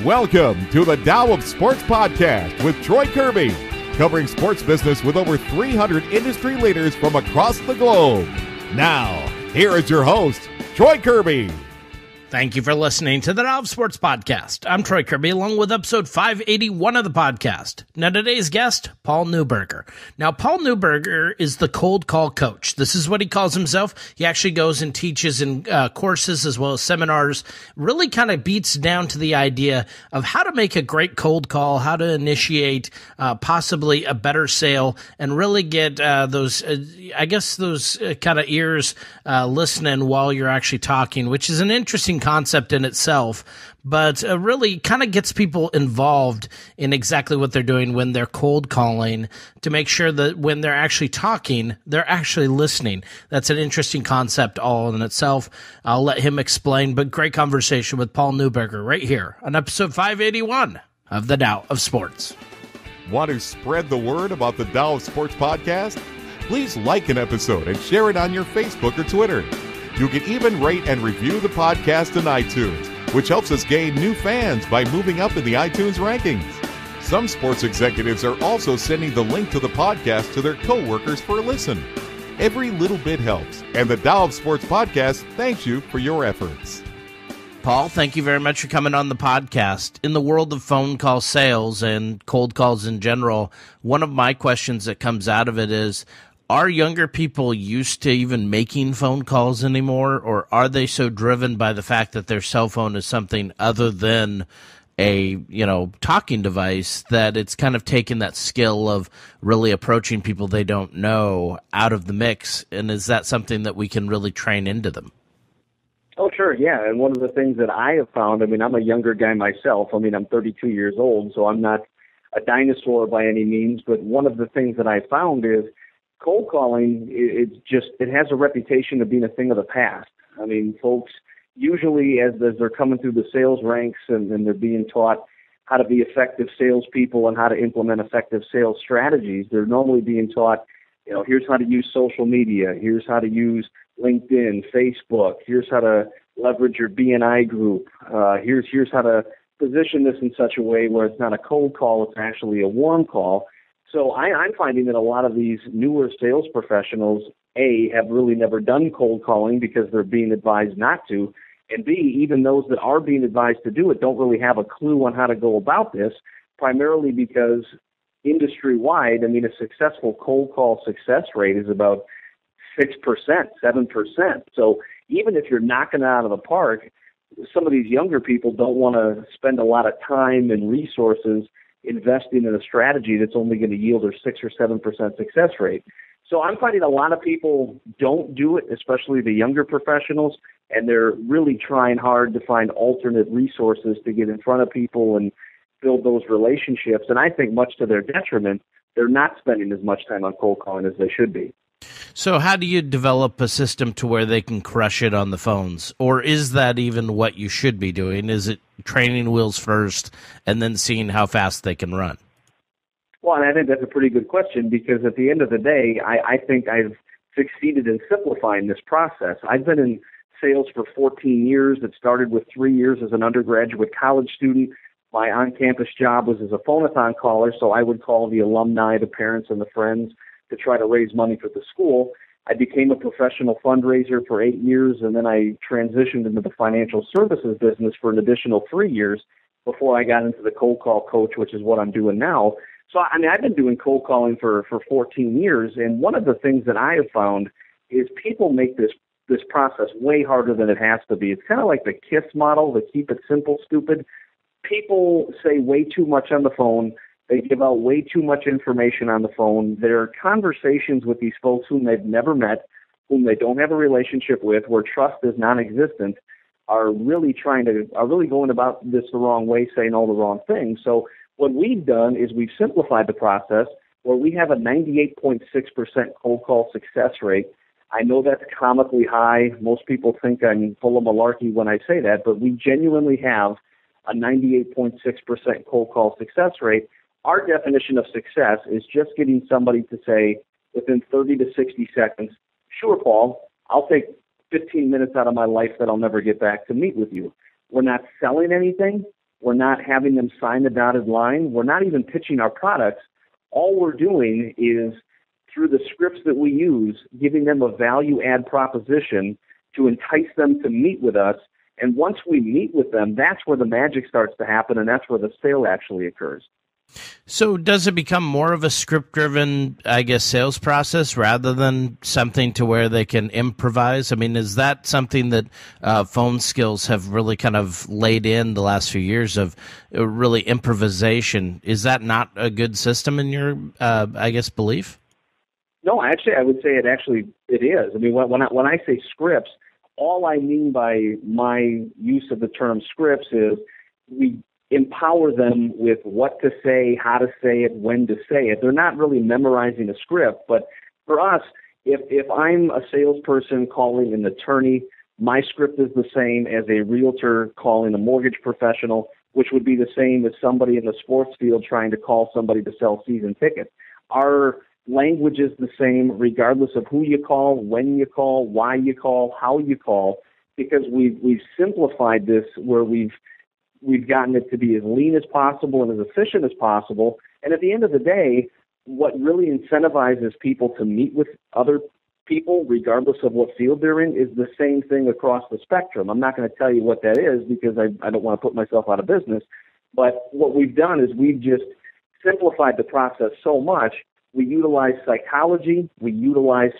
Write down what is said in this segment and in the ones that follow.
Welcome to the Tao of Sports podcast with Troy Kirby, covering sports business with over 300 industry leaders from across the globe. Now, here is your host, Troy Kirby. Thank you for listening to the Tao of Sports podcast. I'm Troy Kirby, along with episode 581 of the podcast. Now, today's guest, Paul Neuberger. Now, Paul Neuberger is the cold call coach. This is what he calls himself. He actually goes and teaches in courses as well as seminars, really kind of beats down to the idea of how to make a great cold call, how to initiate possibly a better sale, and really get those kind of ears listening while you're actually talking, which is an interesting concept in itself, but really kind of gets people involved in exactly what they're doing when they're cold calling to make sure that when they're actually talking, they're actually listening. That's an interesting concept all in itself. I'll let him explain, but great conversation with Paul Neuberger right here on episode 581 of the Tao of Sports. Want to spread the word about the Tao of Sports podcast? Please like an episode and share it on your Facebook or Twitter. You can even rate and review the podcast in iTunes, which helps us gain new fans by moving up in the iTunes rankings. Some sports executives are also sending the link to the podcast to their coworkers for a listen. Every little bit helps, and the Tao of Sports podcast thanks you for your efforts. Paul, thank you very much for coming on the podcast. In the world of phone call sales and cold calls in general, one of my questions that comes out of it is, are younger people used to even making phone calls anymore, or are they so driven by the fact that their cell phone is something other than a, talking device that it's kind of taken that skill of really approaching people they don't know out of the mix? And is that something that we can really train into them? Oh, sure, yeah. And one of the things that I have found, I'm a younger guy myself. I'm 32 years old, so I'm not a dinosaur by any means. But one of the things that I found is cold calling, it has a reputation of being a thing of the past. Folks usually, as they're coming through the sales ranks and they're being taught how to be effective salespeople and how to implement effective sales strategies, they're normally being taught, here's how to use social media, here's how to use LinkedIn, Facebook, here's how to leverage your BNI group, here's how to position this in such a way where it's not a cold call, it's actually a warm call. So I'm finding that a lot of these newer sales professionals, A, have really never done cold calling because they're being advised not to, and B, even those that are being advised to do it don't really have a clue on how to go about this, primarily because industry-wide, a successful cold call success rate is about 6%, 7%. So even if you're knocking it out of the park, some of these younger people don't want to spend a lot of time and resources investing in a strategy that's only going to yield a 6 or 7% success rate. So I'm finding a lot of people don't do it, especially the younger professionals, and they're really trying hard to find alternate resources to get in front of people and build those relationships. And I think much to their detriment, they're not spending as much time on cold calling as they should be. So how do you develop a system to where they can crush it on the phones? Or is that even what you should be doing? Is it training wheels first and then seeing how fast they can run? Well, and I think that's a pretty good question because at the end of the day, I think I've succeeded in simplifying this process. I've been in sales for 14 years. It started with 3 years as an undergraduate college student. My on-campus job was as a phone-a-thon caller, so I would call the alumni, the parents, and the friends to try to raise money for the school. I became a professional fundraiser for 8 years, and then I transitioned into the financial services business for an additional 3 years before I got into the cold call coach, which is what I'm doing now. So, I've been doing cold calling for 14 years, and one of the things that I have found is people make this process way harder than it has to be. It's kind of like the KISS model, the keep it simple, stupid. People say way too much on the phone. They give out way too much information on the phone. Their conversations with these folks whom they've never met, whom they don't have a relationship with, where trust is non-existent, are really going about this the wrong way, saying all the wrong things. So what we've done is we've simplified the process where we have a 98.6% cold call success rate. I know that's comically high. Most people think I'm full of malarkey when I say that, but we genuinely have a 98.6% cold call success rate. Our definition of success is just getting somebody to say within 30 to 60 seconds, sure, Paul, I'll take 15 minutes out of my life that I'll never get back to meet with you. We're not selling anything. We're not having them sign the dotted line. We're not even pitching our products. All we're doing is, through the scripts that we use, giving them a value-add proposition to entice them to meet with us. And once we meet with them, that's where the magic starts to happen, and that's where the sale actually occurs. So does it become more of a script-driven, I guess, sales process rather than something to where they can improvise? I mean, is that something that phone skills have really kind of laid in the last few years of really improvisation? Is that not a good system in your, I guess, belief? No, actually, I would say it is. I mean, when I say scripts, all I mean by my use of the term scripts is we empower them with what to say, how to say it, when to say it. They're not really memorizing a script, but for us, if I'm a salesperson calling an attorney, my script is the same as a realtor calling a mortgage professional, which would be the same as somebody in the sports field trying to call somebody to sell season tickets. Our language is the same regardless of who you call, when you call, why you call, how you call, because we've simplified this where we've gotten it to be as lean as possible and as efficient as possible. And at the end of the day, what really incentivizes people to meet with other people, regardless of what field they're in, is the same thing across the spectrum. I'm not going to tell you what that is because I don't want to put myself out of business. But what we've done is we've just simplified the process so much. We utilize psychology, we utilize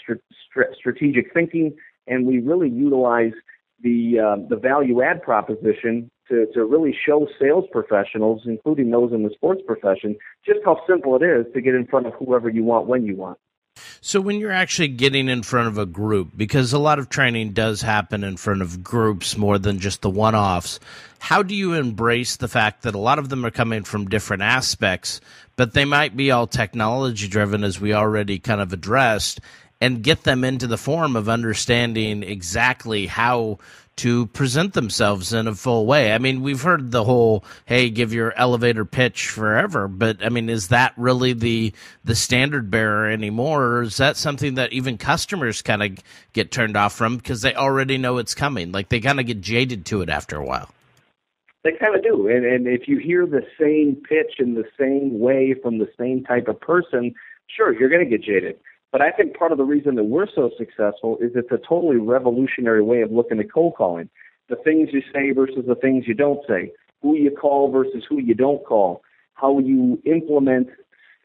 strategic thinking, and we really utilize the value-add proposition to really show sales professionals, including those in the sports profession, just how simple it is to get in front of whoever you want when you want. So when you're actually getting in front of a group, because a lot of training does happen in front of groups more than just the one-offs, how do you embrace the fact that a lot of them are coming from different aspects, but they might be all technology-driven, as we already kind of addressed, and get them into the form of understanding exactly how to present themselves in a full way? I mean, we've heard the whole, hey, give your elevator pitch forever, but I mean, is that really the standard bearer anymore, or is that something that even customers kind of get turned off from because they already know it's coming? Like, they kind of get jaded to it after a while. They kind of do. And if you hear the same pitch in the same way from the same type of person, sure, you're going to get jaded. But I think part of the reason that we're so successful is it's a totally revolutionary way of looking at cold calling. The things you say versus the things you don't say. Who you call versus who you don't call. How you implement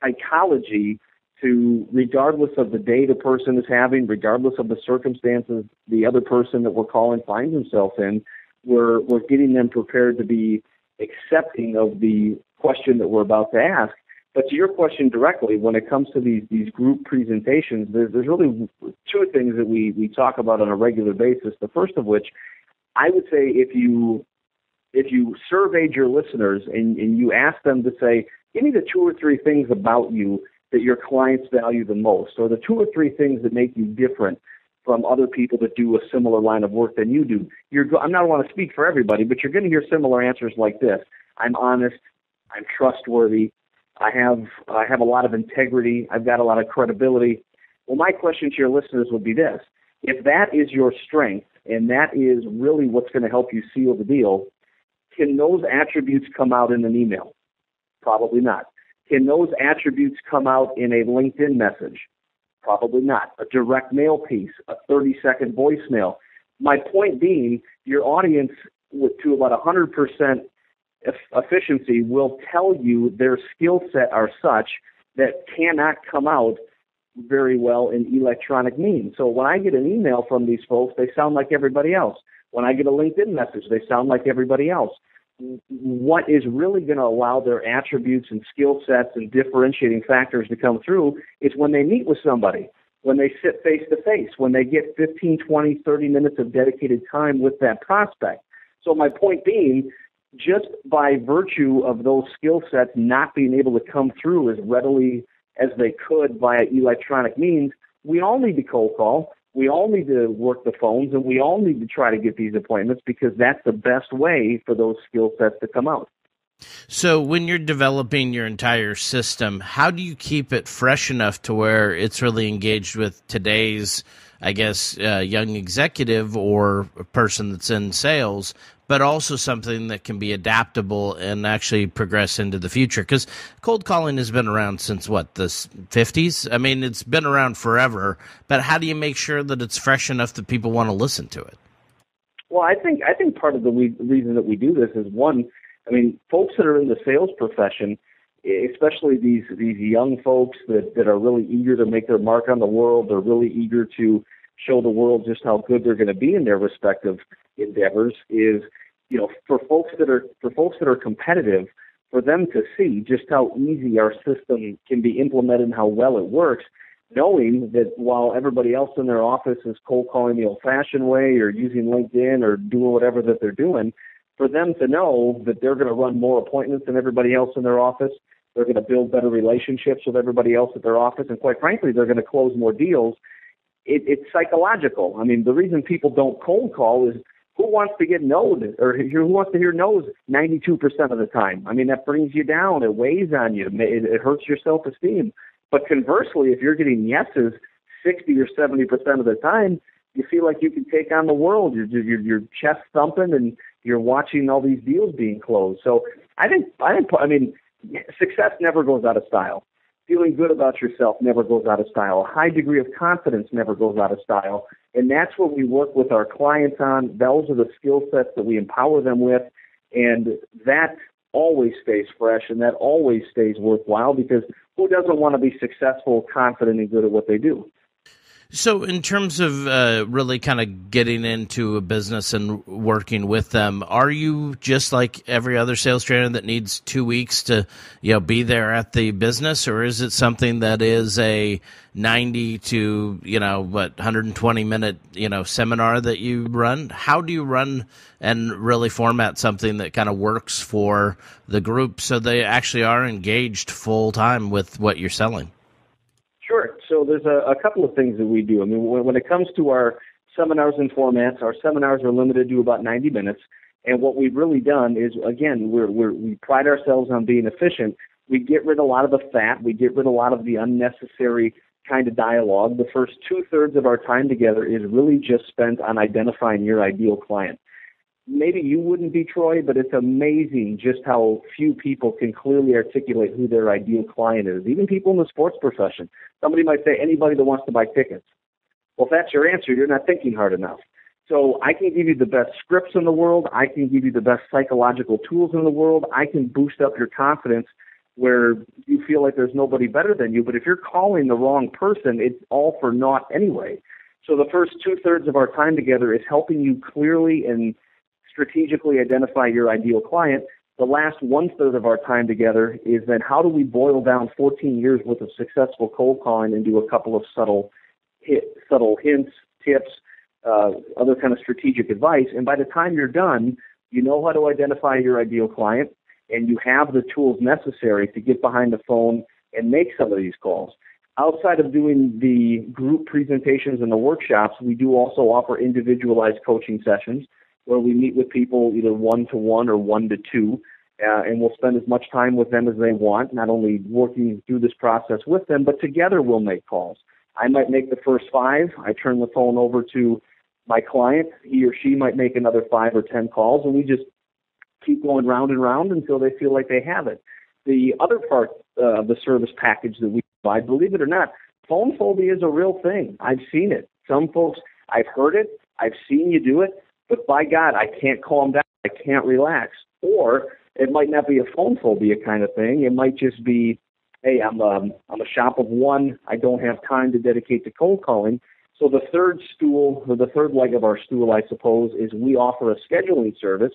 psychology to, regardless of the day the person is having, regardless of the circumstances the other person that we're calling finds himself in, we're getting them prepared to be accepting of the question that we're about to ask. But to your question directly, when it comes to these group presentations, there's really two things that we talk about on a regular basis. The first of which, I would say, if you surveyed your listeners and you asked them to say, give me the two or three things about you that your clients value the most, or the two or three things that make you different from other people that do a similar line of work than you do. I'm not want to speak for everybody, but you're going to hear similar answers like this. I'm honest. I'm trustworthy. I have a lot of integrity. I've got a lot of credibility. Well, my question to your listeners would be this. If that is your strength and that is really what's going to help you seal the deal, can those attributes come out in an email? Probably not. Can those attributes come out in a LinkedIn message? Probably not. A direct mail piece, a 30-second voicemail. My point being, your audience, to about 100% efficiency, will tell you their skill set are such that cannot come out very well in electronic means. So when I get an email from these folks, they sound like everybody else. When I get a LinkedIn message, they sound like everybody else. What is really going to allow their attributes and skill sets and differentiating factors to come through is when they meet with somebody, when they sit face to face, when they get 15, 20, 30 minutes of dedicated time with that prospect. So my point being, just by virtue of those skill sets not being able to come through as readily as they could via electronic means, we all need to cold call. We all need to work the phones, and we all need to try to get these appointments because that's the best way for those skill sets to come out. So when you're developing your entire system, how do you keep it fresh enough to where it's really engaged with today's, I guess, young executive or a person that's in sales, but also something that can be adaptable and actually progress into the future. Because cold calling has been around since, what, the 50s? I mean, it's been around forever, but how do you make sure that it's fresh enough that people want to listen to it? Well, I think part of the reason that we do this is, one, I mean, folks that are in the sales profession, especially these young folks that are really eager to make their mark on the world, they're really eager to show the world just how good they're going to be in their respective endeavors, is, you know, for folks that are competitive, for them to see just how easy our system can be implemented and how well it works, knowing that while everybody else in their office is cold calling the old-fashioned way or using LinkedIn or doing whatever that they're doing, for them to know that they're going to run more appointments than everybody else in their office, they're going to build better relationships with everybody else at their office, and quite frankly, they're going to close more deals. It's psychological. I mean, the reason people don't cold call is, who wants to get no'd, or who wants to hear no's 92% of the time? I mean, that brings you down. It weighs on you. It hurts your self-esteem. But conversely, if you're getting yeses 60 or 70% of the time, you feel like you can take on the world. Your chest thumping, and you're watching all these deals being closed. So I mean, success never goes out of style. Feeling good about yourself never goes out of style. A high degree of confidence never goes out of style. And that's what we work with our clients on. Those are the skill sets that we empower them with. And that always stays fresh, and that always stays worthwhile, because who doesn't want to be successful, confident, and good at what they do? So in terms of really kind of getting into a business and working with them, are you just like every other sales trainer that needs 2 weeks to, you know, be there at the business, or is it something that is a 90 to, 120 minute, seminar that you run? How do you run and really format something that kind of works for the group so they actually are engaged full time with what you're selling? Sure. So there's a couple of things that we do. I mean, when it comes to our seminars and formats, our seminars are limited to about 90 minutes. And what we've really done is, again, we pride ourselves on being efficient. We get rid of a lot of the fat. We get rid of a lot of the unnecessary kind of dialogue. The first 2/3 of our time together is really just spent on identifying your ideal client. Maybe you wouldn't be, Troy, but it's amazing just how few people can clearly articulate who their ideal client is. Even people in the sports profession. Somebody might say anybody that wants to buy tickets. Well, if that's your answer, you're not thinking hard enough. So I can give you the best scripts in the world. I can give you the best psychological tools in the world. I can boost up your confidence where you feel like there's nobody better than you. But if you're calling the wrong person, it's all for naught anyway. So the first 2/3 of our time together is helping you clearly and strategically identify your ideal client. The last 1/3 of our time together is then how do we boil down 14 years worth of successful cold calling into a couple of subtle hints, tips, other kind of strategic advice. And by the time you're done, you know how to identify your ideal client, and you have the tools necessary to get behind the phone and make some of these calls. Outside of doing the group presentations and the workshops, we do also offer individualized coaching sessions where we meet with people either 1-to-1 or 1-to-2, and we'll spend as much time with them as they want, not only working through this process with them, but together we'll make calls. I might make the first 5. I turn the phone over to my client. He or she might make another 5 or 10 calls, and we just keep going round and round until they feel like they have it. The other part of the service package that we provide, believe it or not, phone phobia is a real thing. I've seen it. Some folks, I've heard it, I've seen you do it, but by God, I can't calm down. I can't relax. Or it might not be a phone phobia kind of thing. It might just be, hey, I'm a shop of one. I don't have time to dedicate to cold calling. So the third stool, or the third leg of our stool, I suppose, is we offer a scheduling service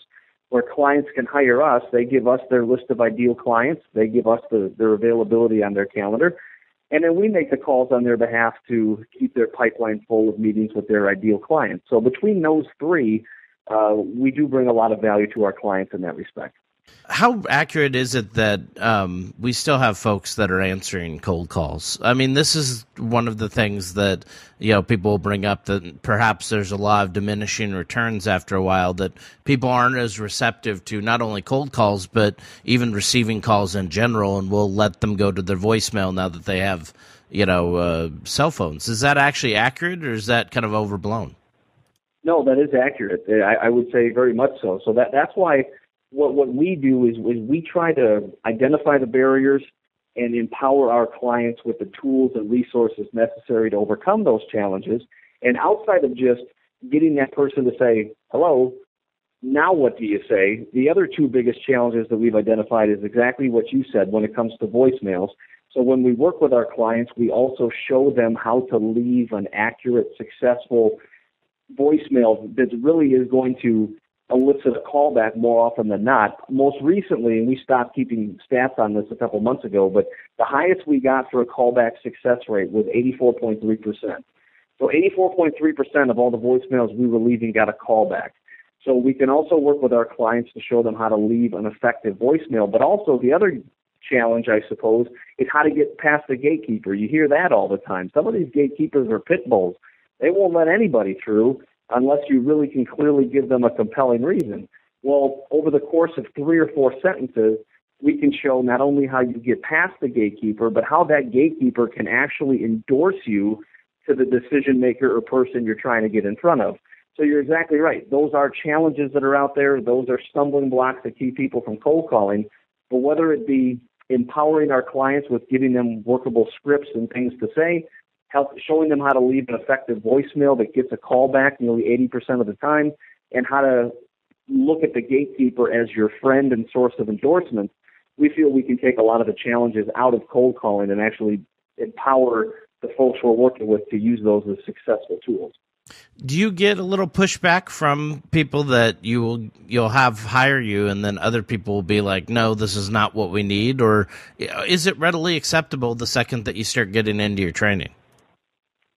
where clients can hire us. They give us their list of ideal clients. They give us their availability on their calendar. And then we make the calls on their behalf to keep their pipeline full of meetings with their ideal clients. So between those three, we do bring a lot of value to our clients in that respect. How accurate is it that we still have folks that are answering cold calls? I mean, this is one of the things that, people will bring up, that perhaps there's a lot of diminishing returns after a while, that people aren't as receptive to not only cold calls, but even receiving calls in general, and will let them go to their voicemail now that they have, cell phones. Is that actually accurate, or is that kind of overblown? No, that is accurate. I would say very much so. So that's why what we do is we try to identify the barriers and empower our clients with the tools and resources necessary to overcome those challenges. And outside of just getting that person to say, hello, now what do you say? The other two biggest challenges that we've identified is exactly what you said when it comes to voicemails. So when we work with our clients, we also show them how to leave an accurate, successful voicemail that really is going to elicit a callback more often than not. Most recently, and we stopped keeping stats on this a couple months ago, but the highest we got for a callback success rate was 84.3%. So 84.3% of all the voicemails we were leaving got a callback. So we can also work with our clients to show them how to leave an effective voicemail. But also the other challenge, I suppose, is how to get past the gatekeeper. You hear that all the time. Some of these gatekeepers are pit bulls. They won't let anybody through unless you really can clearly give them a compelling reason. Well, over the course of 3 or 4 sentences, we can show not only how you get past the gatekeeper, but how that gatekeeper can actually endorse you to the decision maker or person you're trying to get in front of. So you're exactly right. Those are challenges that are out there. Those are stumbling blocks that keep people from cold calling. But whether it be empowering our clients with giving them workable scripts and things to say, showing them how to leave an effective voicemail that gets a call back nearly 80% of the time, and how to look at the gatekeeper as your friend and source of endorsements, we feel we can take a lot of the challenges out of cold calling and actually empower the folks we're working with to use those as successful tools. Do you get a little pushback from people that you'll have hire you, and then other people will be like, no, this is not what we need? Or is it readily acceptable the second that you start getting into your training?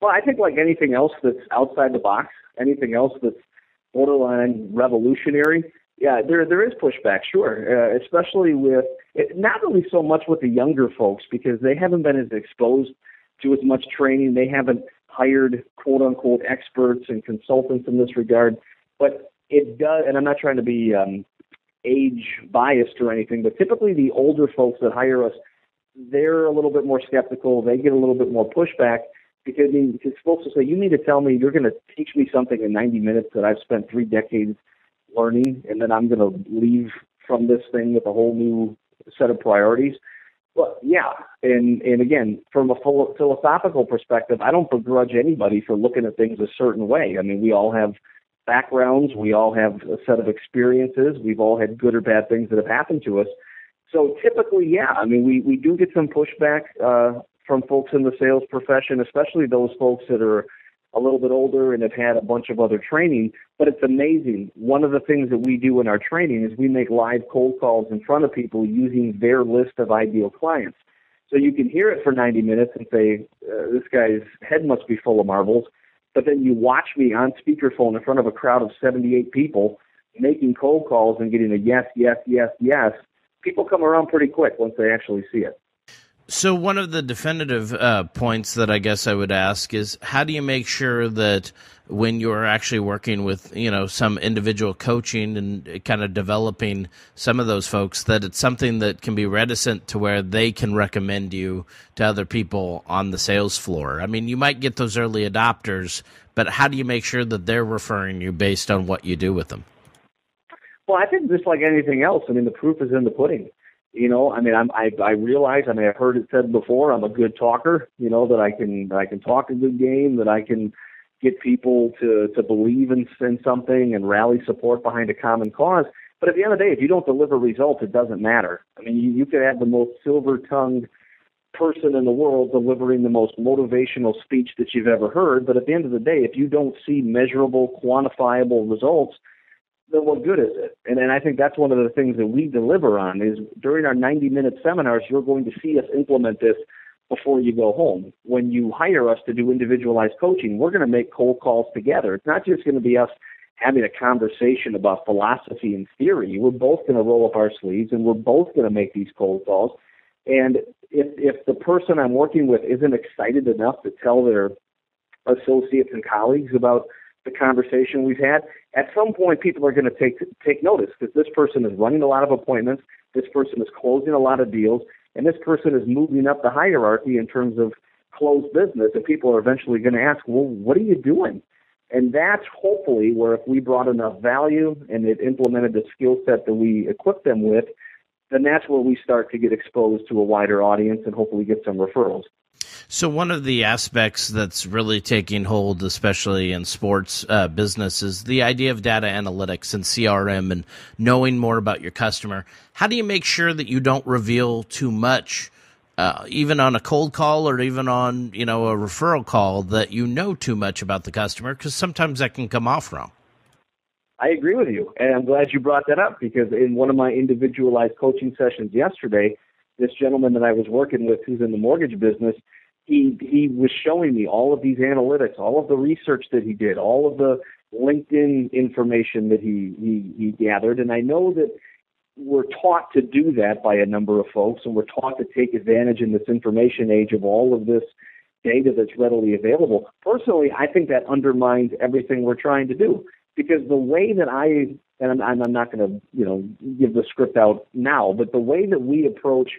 Well, I think like anything else that's outside the box, anything else that's borderline revolutionary, yeah, there is pushback, sure, especially with, not really so much with the younger folks because they haven't been as exposed to as much training. They haven't hired quote-unquote experts and consultants in this regard. But it does, and I'm not trying to be age biased or anything, but typically the older folks that hire us, they're a little bit more skeptical. They get a little bit more pushback because it's supposed to say, you need to tell me you're going to teach me something in 90 minutes that I've spent 3 decades learning, and then I'm going to leave from this thing with a whole new set of priorities. Well, yeah, and again, from a philosophical perspective, I don't begrudge anybody for looking at things a certain way. I mean, we all have backgrounds, we all have a set of experiences, we've all had good or bad things that have happened to us. So typically, yeah, I mean, we do get some pushback from folks in the sales profession, especially those folks that are a little bit older and have had a bunch of other training, but it's amazing. One of the things that we do in our training is we make live cold calls in front of people using their list of ideal clients. So you can hear it for 90 minutes and say, this guy's head must be full of marbles, but then you watch me on speakerphone in front of a crowd of 78 people making cold calls and getting a yes, yes, yes, yes. People come around pretty quick once they actually see it. So one of the definitive points that I guess I would ask is, how do you make sure that when you're actually working with, some individual coaching and kind of developing some of those folks, that it's something that can be reticent to where they can recommend you to other people on the sales floor? I mean, you might get those early adopters, but how do you make sure that they're referring you based on what you do with them? Well, I think just like anything else, I mean, the proof is in the pudding. I realize, I've heard it said before, I'm a good talker, that I can talk a good game, that I can get people to believe in something and rally support behind a common cause. But at the end of the day, if you don't deliver results, it doesn't matter. I mean, you could have the most silver-tongued person in the world delivering the most motivational speech that you've ever heard, but at the end of the day, if you don't see measurable, quantifiable results, then what good is it? And I think that's one of the things that we deliver on is during our 90-minute seminars, you're going to see us implement this before you go home. When you hire us to do individualized coaching, we're going to make cold calls together. It's not just going to be us having a conversation about philosophy and theory. We're both going to roll up our sleeves, and we're both going to make these cold calls. And if the person I'm working with isn't excited enough to tell their associates and colleagues about the conversation we've had, at some point people are going to take notice because this person is running a lot of appointments, this person is closing a lot of deals, and this person is moving up the hierarchy in terms of closed business, and people are eventually going to ask, well, what are you doing? And that's hopefully where if we brought enough value and it implemented the skill set that we equipped them with, then that's where we start to get exposed to a wider audience and hopefully get some referrals. So one of the aspects that's really taking hold, especially in sports business, is the idea of data analytics and CRM and knowing more about your customer. How do you make sure that you don't reveal too much, even on a cold call or even on, a referral call, that you know too much about the customer? Because sometimes that can come off wrong. I agree with you, and I'm glad you brought that up, because in one of my individualized coaching sessions yesterday, this gentleman that I was working with who's in the mortgage business, he was showing me all of these analytics, all of the research that he did, all of the LinkedIn information that he gathered. And I know that we're taught to do that by a number of folks, and we're taught to take advantage in this information age of all of this data that's readily available. Personally, I think that undermines everything we're trying to do, because the way that and I'm not going to, give the script out now, but the way that we approach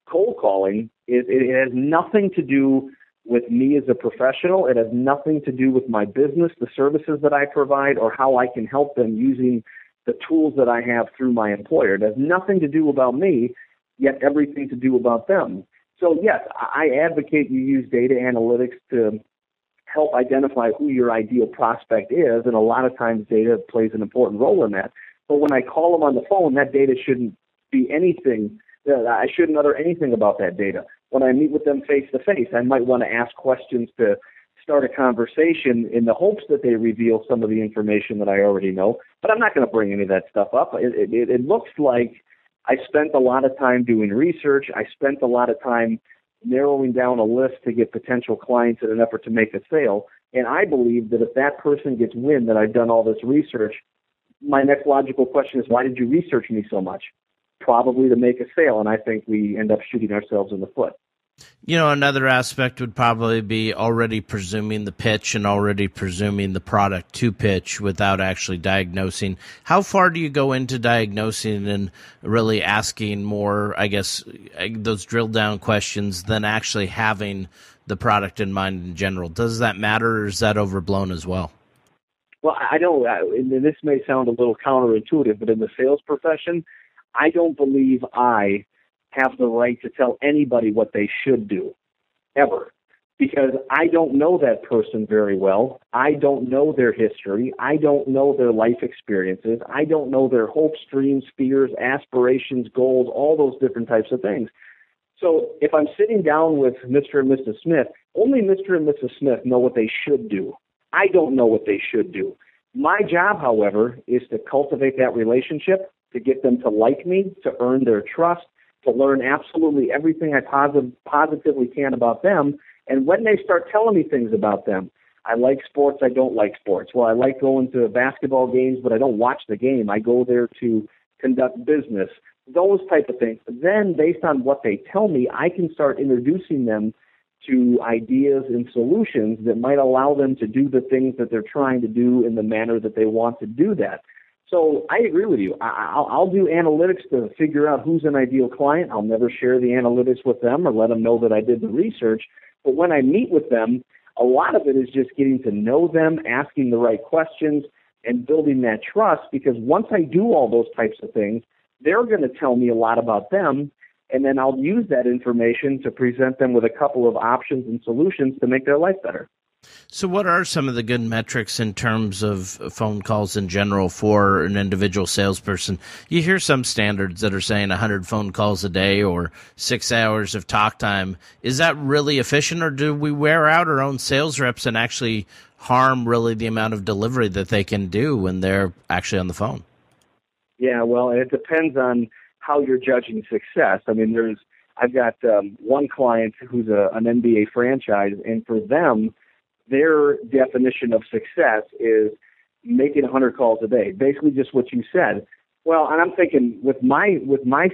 cold calling, it has nothing to do with me as a professional. It has nothing to do with my business, the services that I provide, or how I can help them using the tools that I have through my employer. It has nothing to do about me, yet everything to do about them. So yes, I advocate you use data analytics to help identify who your ideal prospect is, and a lot of times data plays an important role in that. But when I call them on the phone, that data shouldn't be anything. I shouldn't utter anything about that data. When I meet with them face-to-face, I might want to ask questions to start a conversation in the hopes that they reveal some of the information that I already know, but I'm not going to bring any of that stuff up. It looks like I spent a lot of time doing research. I spent a lot of time narrowing down a list to get potential clients in an effort to make a sale, and I believe that if that person gets wind that I've done all this research, my next logical question is, why did you research me so much? Probably to make a sale, and I think we end up shooting ourselves in the foot. Another aspect would probably be already presuming the pitch and already presuming the product to pitch without actually diagnosing. How far do you go into diagnosing and really asking more, I guess, those drill down questions than actually having the product in mind in general? Does that matter, or is that overblown as well? Well, I don't, and this may sound a little counterintuitive, but in the sales profession, I don't believe I have the right to tell anybody what they should do, ever, because I don't know that person very well. I don't know their history. I don't know their life experiences. I don't know their hopes, dreams, fears, aspirations, goals, all those different types of things. So if I'm sitting down with Mr. and Mrs. Smith, only Mr. and Mrs. Smith know what they should do. I don't know what they should do. My job, however, is to cultivate that relationship, to get them to like me, to earn their trust, to learn absolutely everything I positively can about them. And when they start telling me things about them, I like sports, I don't like sports. Well, I like going to basketball games, but I don't watch the game. I go there to conduct business, those type of things. Then, based on what they tell me, I can start introducing them to ideas and solutions that might allow them to do the things that they're trying to do in the manner that they want to do that. So I agree with you. I'll do analytics to figure out who's an ideal client. I'll never share the analytics with them or let them know that I did the research. But when I meet with them, a lot of it is just getting to know them, asking the right questions, and building that trust, because once I do all those types of things, they're going to tell me a lot about them, and then I'll use that information to present them with a couple of options and solutions to make their life better. So what are some of the good metrics in terms of phone calls in general for an individual salesperson? You hear some standards that are saying 100 phone calls a day or 6 hours of talk time. Is that really efficient, or do we wear out our own sales reps and actually harm really the amount of delivery that they can do when they're actually on the phone? Yeah, well, it depends on how you're judging success. I mean, I've got one client who's an NBA franchise, and for them, their definition of success is making 100 calls a day, basically just what you said. Well, and I'm thinking with my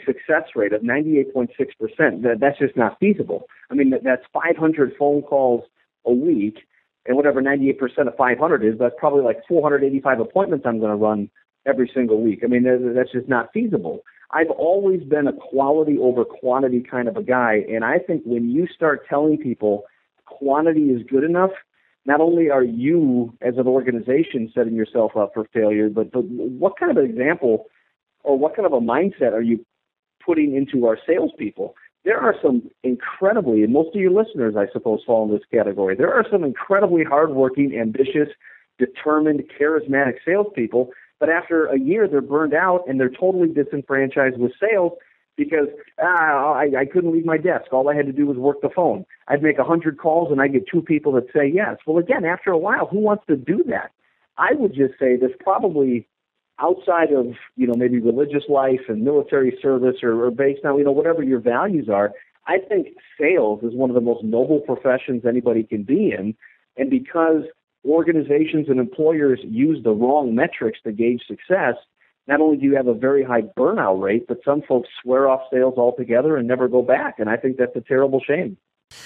success rate of 98.6%, that's just not feasible. I mean, that's 500 phone calls a week, and whatever 98% of 500 is, that's probably like 485 appointments I'm going to run every single week. I mean, that's just not feasible. I've always been a quality over quantity kind of a guy, and I think when you start telling people quantity is good enough, not only are you as an organization setting yourself up for failure, but what kind of an example or what kind of a mindset are you putting into our salespeople? There are some incredibly, and most of your listeners, I suppose, fall in this category. There are some incredibly hardworking, ambitious, determined, charismatic salespeople, but after a year, they're burned out and they're totally disenfranchised with sales because I couldn't leave my desk. All I had to do was work the phone. I'd make 100 calls and I'd get 2 people that say yes. Well, again, after a while, who wants to do that? I would just say there's probably outside of, maybe religious life and military service or based on, whatever your values are, I think sales is one of the most noble professions anybody can be in. And because organizations and employers use the wrong metrics to gauge success, not only do you have a very high burnout rate, but some folks swear off sales altogether and never go back. And I think that's a terrible shame.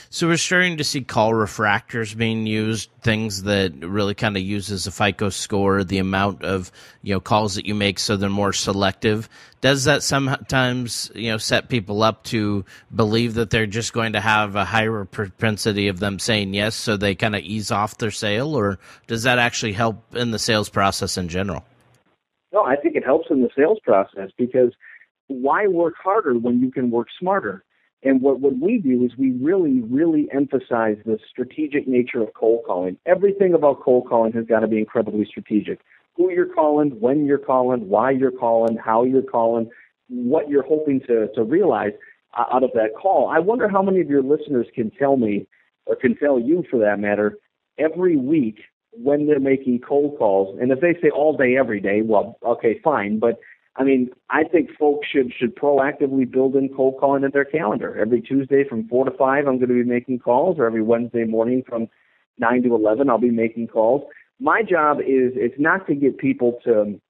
So we're starting to see call refractors being used, things that really kind of uses a FICO score, the amount of calls that you make, so they're more selective. Does that sometimes set people up to believe that they're just going to have a higher propensity of them saying yes, so they kind of ease off their sale, or does that actually help in the sales process in general? No, I think it helps in the sales process because why work harder when you can work smarter? And what we do is we really, really emphasize the strategic nature of cold calling. Everything about cold calling has got to be incredibly strategic. Who you're calling, when you're calling, why you're calling, how you're calling, what you're hoping to realize out of that call. I wonder how many of your listeners can tell me, or can tell you for that matter, every week when they're making cold calls. And if they say all day, every day, well, okay, fine. But I think folks should proactively build in cold calling in their calendar. Every Tuesday from 4 to 5, I'm going to be making calls, or every Wednesday morning from 9 to 11, I'll be making calls. My job is it's not to get people to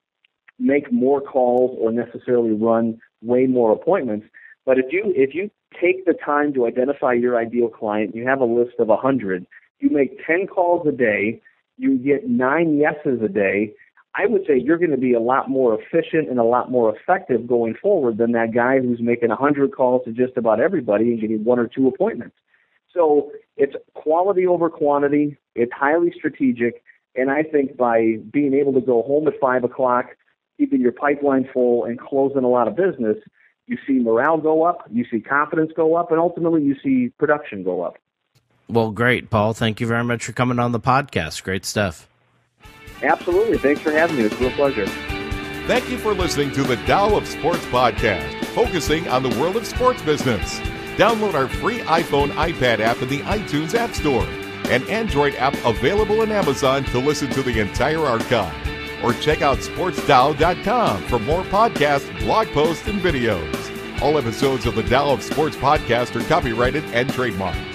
make more calls or necessarily run way more appointments, but if you take the time to identify your ideal client, you have a list of 100, you make 10 calls a day, you get 9 yeses a day, I would say you're going to be a lot more efficient and a lot more effective going forward than that guy who's making 100 calls to just about everybody and getting 1 or 2 appointments. So it's quality over quantity. It's highly strategic. And I think by being able to go home at 5 o'clock, keeping your pipeline full and closing a lot of business, you see morale go up, you see confidence go up, and ultimately you see production go up. Well, great, Paul. Thank you very much for coming on the podcast. Great stuff. Absolutely. Thanks for having me. It's a real pleasure. Thank you for listening to the Tao of Sports podcast, focusing on the world of sports business. Download our free iPhone, iPad app in the iTunes App Store, and Android app available on Amazon to listen to the entire archive. Or check out sportstao.com for more podcasts, blog posts, and videos. All episodes of the Tao of Sports podcast are copyrighted and trademarked.